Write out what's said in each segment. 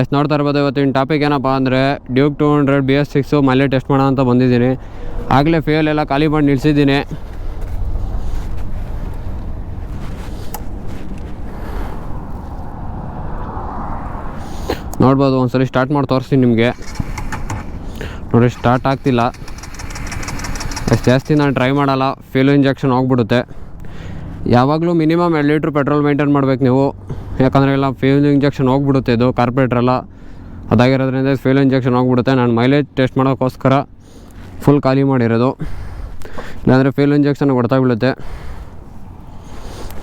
ಅಷ್ಟು ನೋಡ್ತಾ ಇರ್ಬೋದು. ಇವತ್ತಿನ ಟಾಪಿಕ್ ಏನಪ್ಪ ಅಂದರೆ ಡ್ಯೂಕ್ 200 BS6 ಮೈಲೇಜ್ ಟೆಸ್ಟ್ ಮಾಡೋಣ ಅಂತ ಬಂದಿದ್ದೀನಿ. ಆಗಲೇ ಫ್ಯೂಯಲ್ ಎಲ್ಲ ಖಾಲಿ ಮಾಡಿ ನಿಲ್ಲಿಸಿದ್ದೀನಿ. ನೋಡ್ಬೋದು, ಒಂದ್ಸಲಿ ಸ್ಟಾರ್ಟ್ ಮಾಡಿ ತೋರಿಸ್ತೀನಿ ನಿಮಗೆ. ನೋಡಿ, ಸ್ಟಾರ್ಟ್ ಆಗ್ತಿಲ್ಲ. ಅಷ್ಟು ಜಾಸ್ತಿ ನಾನು ಟ್ರೈ ಮಾಡಲ್ಲ, ಫ್ಯೂಲ್ ಇಂಜೆಕ್ಷನ್ ಹೋಗ್ಬಿಡುತ್ತೆ. ಯಾವಾಗಲೂ ಮಿನಿಮಮ್ 2 ಲೀಟ್ರ್ ಪೆಟ್ರೋಲ್ ಮೇಂಟೈನ್ ಮಾಡಬೇಕು ನೀವು, ಯಾಕಂದರೆ ಎಲ್ಲ ಫ್ಯೂಲ್ ಇಂಜೆಕ್ಷನ್ ಹೋಗ್ಬಿಡುತ್ತೆ. ಇದು ಕಾರ್ಪೊರೇಟ್ರೆಲ್ಲ ಅದಾಗಿರೋದ್ರಿಂದ ಫ್ಯೂಲ್ ಇಂಜೆಕ್ಷನ್ ಹೋಗ್ಬಿಡುತ್ತೆ. ನಾನು ಮೈಲೇಜ್ ಟೆಸ್ಟ್ ಮಾಡೋಕ್ಕೋಸ್ಕರ ಫುಲ್ ಖಾಲಿ ಮಾಡಿರೋದು, ಇಲ್ಲಾಂದರೆ ಫ್ಯೂಲ್ ಇಂಜೆಕ್ಷನ್ ಗೊತ್ತಾಗ್ಬಿಡುತ್ತೆ.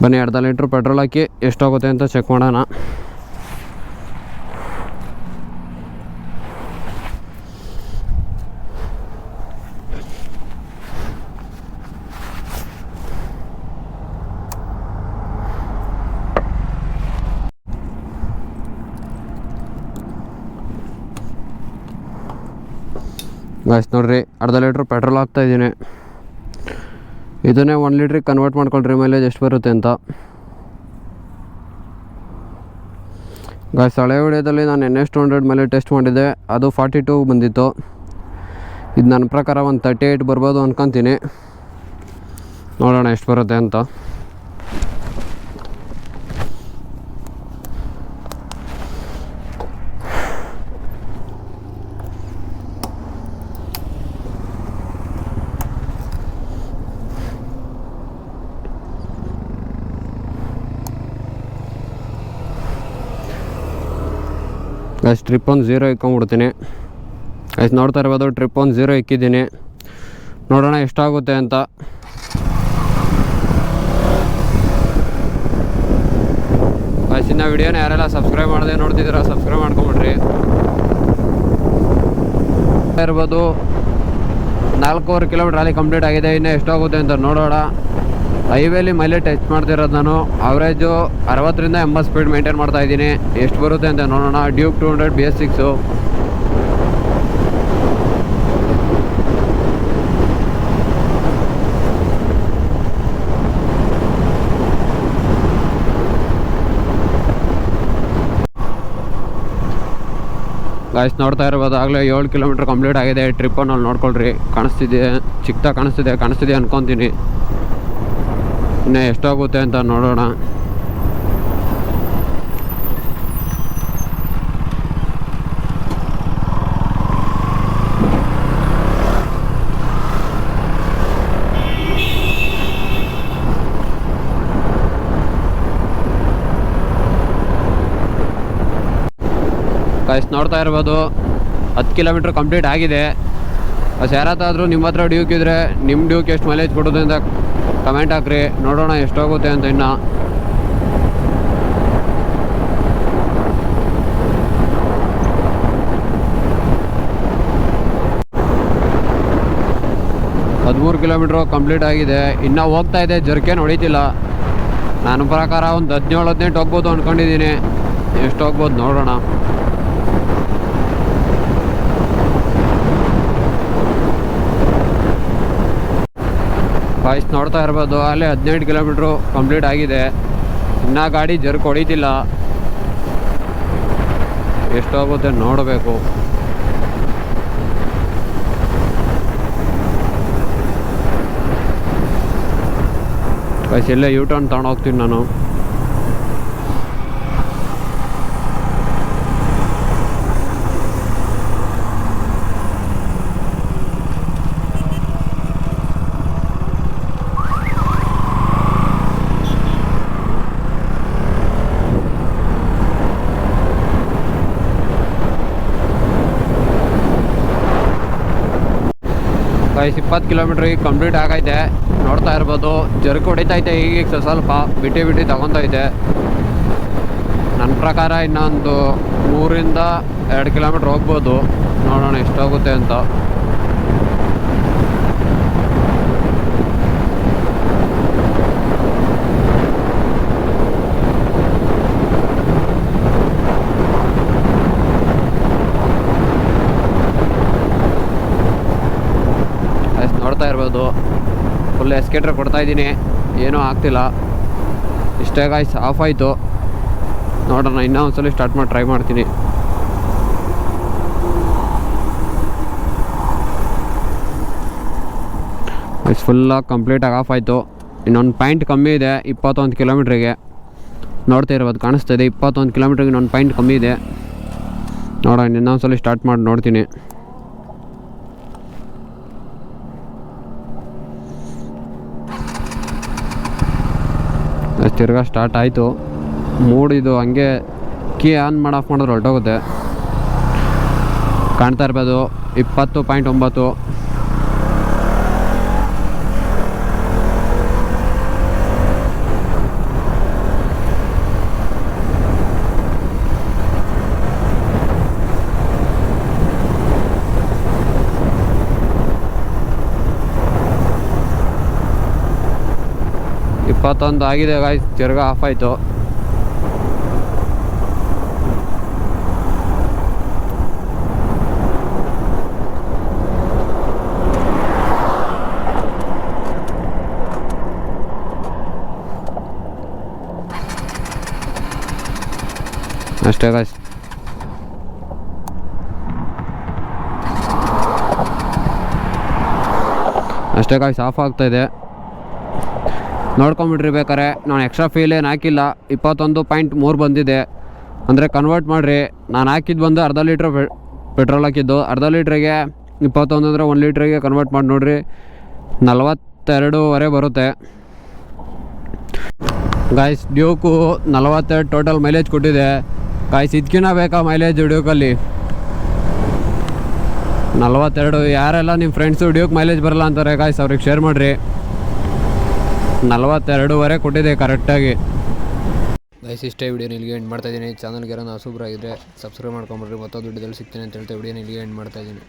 ಬನ್ನಿ, 2 ಲೀಟ್ರ್ ಪೆಟ್ರೋಲ್ ಹಾಕಿ ಎಷ್ಟಾಗುತ್ತೆ ಅಂತ ಚೆಕ್ ಮಾಡೋಣ. ಗಾಯ್ಸ್ ನೋಡ್ರಿ, 2 ಲೀಟ್ರ್ ಪೆಟ್ರೋಲ್ ಹಾಕ್ತಾಯಿದ್ದೀನಿ. ಇದನ್ನೇ 1 ಲೀಟ್ರಿಗೆ ಕನ್ವರ್ಟ್ ಮಾಡ್ಕೊಳ್ರಿ ಮೈಲೇಜ್ ಎಷ್ಟು ಬರುತ್ತೆ ಅಂತ. ಗಾಯ್ಸ್, ಹಳೆ ವಿಡಿಯೋದಲ್ಲಿ ನಾನು NS 200 ಮೈಲೇಜ್ ಟೆಸ್ಟ್ ಮಾಡಿದ್ದೆ, ಅದು 42 ಬಂದಿತ್ತು. ಇದು ನನ್ನ ಪ್ರಕಾರ ಒಂದು 38 ಬರ್ಬೋದು ಅಂದ್ಕೊತೀನಿ. ನೋಡೋಣ ಎಷ್ಟು ಬರುತ್ತೆ ಅಂತ. Guys, trip 0 ಇಕ್ಕೊಂಡ್ಬಿಡ್ತೀನಿ. ಗೈಸ್ ನೋಡ್ತಾ ಇರ್ಬೋದು, ಟ್ರಿಪ್ 0 ಇಕ್ಕಿದ್ದೀನಿ. ನೋಡೋಣ ಎಷ್ಟಾಗುತ್ತೆ ಅಂತ. ಗೈಸ್, ಇನ್ನು ವಿಡಿಯೋನ ಯಾರೆಲ್ಲ ಸಬ್ಸ್ಕ್ರೈಬ್ ಮಾಡದೆ ನೋಡ್ತಿದ್ದೀರಾ ಸಬ್ಸ್ಕ್ರೈಬ್ ಮಾಡ್ಕೊಂಬಿಡ್ರಿ. ಇರ್ಬೋದು, 4.25 ಕಿಲೋಮೀಟ್ರ್ ಅಲ್ಲಿ ಕಂಪ್ಲೀಟ್ ಆಗಿದೆ. ಇನ್ನೂ ಎಷ್ಟಾಗುತ್ತೆ ಅಂತ ನೋಡೋಣ. ಹೈವೇಲಿ ಮೈಲೇಜ್ ಟೆಸ್ಟ್ ಮಾಡ್ತಿರೋದು ನಾನು. ಅವರೇಜು 60ರಿಂದ 80 ಸ್ಪೀಡ್ ಮೇಂಟೈನ್ ಮಾಡ್ತಾಯಿದ್ದೀನಿ. ಎಷ್ಟು ಬರುತ್ತೆ ಅಂತ ನೋಡೋಣ. Duke 200 BS6. ಗಾಯ್ಸ್ ನೋಡ್ತಾ ಇರ್ಬೋದು, ಆಗಲೇ 7 ಕಿಲೋಮೀಟ್ರ್ ಕಂಪ್ಲೀಟ್ ಆಗಿದೆ. ಟ್ರಿಪ್ಪನ್ನು ಅಲ್ಲಿ ನೋಡ್ಕೊಳ್ರಿ, ಕಾಣಿಸ್ತಿದೆ, ಚಿಕ್ಕದಾಗಿ ಕಾಣಿಸ್ತಿದೆ ಅನ್ಕೊತೀನಿ. ಇನ್ನೂ ಎಷ್ಟಾಗುತ್ತೆ ಅಂತ ನೋಡೋಣ. ಗಾಯ್ಸ್ ನೋಡ್ತಾ ಇರ್ಬೋದು, 10 ಕಿಲೋಮೀಟ್ರ್ ಕಂಪ್ಲೀಟ್ ಆಗಿದೆ. ಯಾರಾದರೂ ನಿಮ್ಮ ಹತ್ರ ಡ್ಯೂಕ್ ಇದ್ದರೆ ನಿಮ್ಮ ಡ್ಯೂಕ್ ಎಷ್ಟು ಮೈಲೇಜ್ ಕೊಡೋದು ಅಂತ ಕಮೆಂಟ್ ಹಾಕ್ರಿ, ನೋಡೋಣ ಎಷ್ಟಾಗುತ್ತೆ ಅಂತ. ಇನ್ನು ಹದಿಮೂರು ಕಿಲೋಮೀಟ್ರು ಕಂಪ್ಲೀಟ್ ಆಗಿದೆ. ಇನ್ನೂ ಹೋಗ್ತಾ ಇದೆ, ಜರ್ಕೇನು ಹೊಡಿತಿಲ್ಲ. ನನ್ನ ಪ್ರಕಾರ ಒಂದು 17-18 ಹೋಗ್ಬೋದು ಅಂದ್ಕೊಂಡಿದ್ದೀನಿ. ಎಷ್ಟು ಹೋಗ್ಬೋದು ನೋಡೋಣ. ಗಾಯ್ಸ್ ನೋಡ್ತಾ ಇರ್ಬೋದು, ಅಲ್ಲೇ 18 ಕಿಲೋಮೀಟ್ರು ಕಂಪ್ಲೀಟ್ ಆಗಿದೆ. ಇನ್ನೂ ಗಾಡಿ ಜರ್ಕ್ ಹೊಡಿತಿಲ್ಲ. ಎಷ್ಟಾಗುತ್ತೆ ನೋಡಬೇಕು. ಗಾಯ್ಸ್, ಎಲ್ಲೇ U-ಟರ್ನ್ ತಗೊಂಡು ಹೋಗ್ತೀನಿ ನಾನು. ಗಾಯ್ಸ್ 20 ಕಿಲೋಮೀಟ್ರ್ ಈಗ ಕಂಪ್ಲೀಟ್ ಆಗೈತೆ. ನೋಡ್ತಾ ಇರ್ಬೋದು, ಜರ್ಕ್ ಹೊಡಿತೈತೆ ಈಗ ಸ್ವಲ್ಪ ಬಿಟ್ಟು ತಗೊತೈತೆ. ನನ್ನ ಪ್ರಕಾರ ಇನ್ನೊಂದು 3ರಿಂದ 2 ಕಿಲೋಮೀಟ್ರ್ ಹೋಗ್ಬೋದು. ನೋಡೋಣ ಎಷ್ಟಾಗುತ್ತೆ ಅಂತ. ನೋಡ್ತಾ ಇರ್ಬೋದು, ಫುಲ್ ಎಸ್ಕೇಟ್ರ್ ಕೊಡ್ತಾಯಿದ್ದೀನಿ, ಏನೂ ಆಗ್ತಿಲ್ಲ. ಇಷ್ಟೇ ಗಾಯ್ಸ್, ಆಫ್ ಆಯಿತು. ನೋಡೋಣ, ಇನ್ನೂ ಒಂದ್ಸಲ ಸ್ಟಾರ್ಟ್ ಮಾಡಿ ಟ್ರೈ ಮಾಡ್ತೀನಿ. ಇಷ್ಟು ಫುಲ್ಲಾಗಿ ಕಂಪ್ಲೀಟಾಗಿ ಆಫ್ ಆಯಿತು. ಇನ್ನೊಂದು ಪಾಯಿಂಟ್ ಕಮ್ಮಿ ಇದೆ 21 ಕಿಲೋಮೀಟ್ರಿಗೆ. ನೋಡ್ತಾ ಇರ್ಬೋದು, ಕಾಣಿಸ್ತಾ ಇದೆ 21 ಕಿಲೋಮೀಟ್ರಿಗೆ ಇನ್ನೊಂದು ಪಾಯಿಂಟ್ ಕಮ್ಮಿ ಇದೆ. ನೋಡೋಣ, ಇನ್ನೊಂದ್ಸಲ ಸ್ಟಾರ್ಟ್ ಮಾಡಿ ನೋಡ್ತೀನಿ. ತಿರ್ಗಾ ಸ್ಟಾರ್ಟ್ ಆಯಿತು. ಮೂಡಿದು ಹಂಗೆ ಕೀ ಆನ್ ಮಾಡಿ ಆಫ್ ಮಾಡಿದ್ರೆ ಹೊರಟೋಗುತ್ತೆ. ಕಾಣ್ತಾ ಇರ್ಬೋದು 20.9. ಇಪ್ಪತ್ತೊಂದು ಆಗಿದೆ ಗಾಯ್ಸ್, ತಿರ್ಗಾ ಆಫ್ ಆಯಿತು. ಅಷ್ಟೇ ಗಾಯ್ಸ್. ಆಫ್ ಆಗ್ತಾಯಿದೆ. ನೋಡ್ಕೊಂಬಿಟ್ರಿ ಬೇಕಾರೆ. ನಾನು ಎಕ್ಸ್ಟ್ರಾ ಫೀಲ್ ಏನು ಹಾಕಿಲ್ಲ. 21.3 ಬಂದಿದೆ ಅಂದರೆ ಕನ್ವರ್ಟ್ ಮಾಡಿರಿ. ನಾನು ಹಾಕಿದ್ದು ಬಂದು ಅರ್ಧ ಲೀಟ್ರ್ ಪೆಟ್ರೋಲ್ ಹಾಕಿದ್ದು. ಅರ್ಧ ಲೀಟ್ರಿಗೆ 21 ಅಂದರೆ 1 ಲೀಟ್ರಿಗೆ ಕನ್ವರ್ಟ್ ಮಾಡಿ ನೋಡಿರಿ, 42.5 ಬರುತ್ತೆ ಗಾಯ್ಸ್. ಡ್ಯೂಕು 42 ಟೋಟಲ್ ಮೈಲೇಜ್ ಕೊಟ್ಟಿದೆ ಗಾಯ್ಸ್. ಇದಕ್ಕಿಂತ ಬೇಕಾ ಮೈಲೇಜ್ ಡ್ಯೂಕಲ್ಲಿ? 42. ಯಾರೆಲ್ಲ ನಿಮ್ಮ ಫ್ರೆಂಡ್ಸು ಡ್ಯೂಕ್ ಮೈಲೇಜ್ ಬರಲ್ಲ ಅಂತಾರೆ ಗಾಯ್ಸ್, ಅವ್ರಿಗೆ ಶೇರ್ ಮಾಡಿರಿ. 42.5 ಕೊಟ್ಟಿದೆ ಕರೆಕ್ಟಾಗಿ ಗೈಸ್. ಇಷ್ಟೇ ವಿಡಿಯೋನ ಇಲ್ಲಿಗೆ ಎಂಡ್ ಮಾಡ್ತಾಯಿದ್ದೀನಿ. ಚಾನಲ್ಗೆ ಯಾರೋ ಹೊಸಬ್ರಾಗಿದ್ದರೆ ಸಬ್ಸ್ಕ್ರೈಬ್ ಮಾಡ್ಕೊಂಬಿಡ್ರಿ. ಮತ್ತೊಂದು ವಿಡಿಯೋದಲ್ಲಿ ಸಿಗ್ತೀನಿ ಅಂತ ಹೇಳ್ತಾ ವಿಡಿಯೋನ ಇಲ್ಲಿಗೆ ಎಂಡ್ ಮಾಡ್ತಾಯಿದ್ದೀನಿ.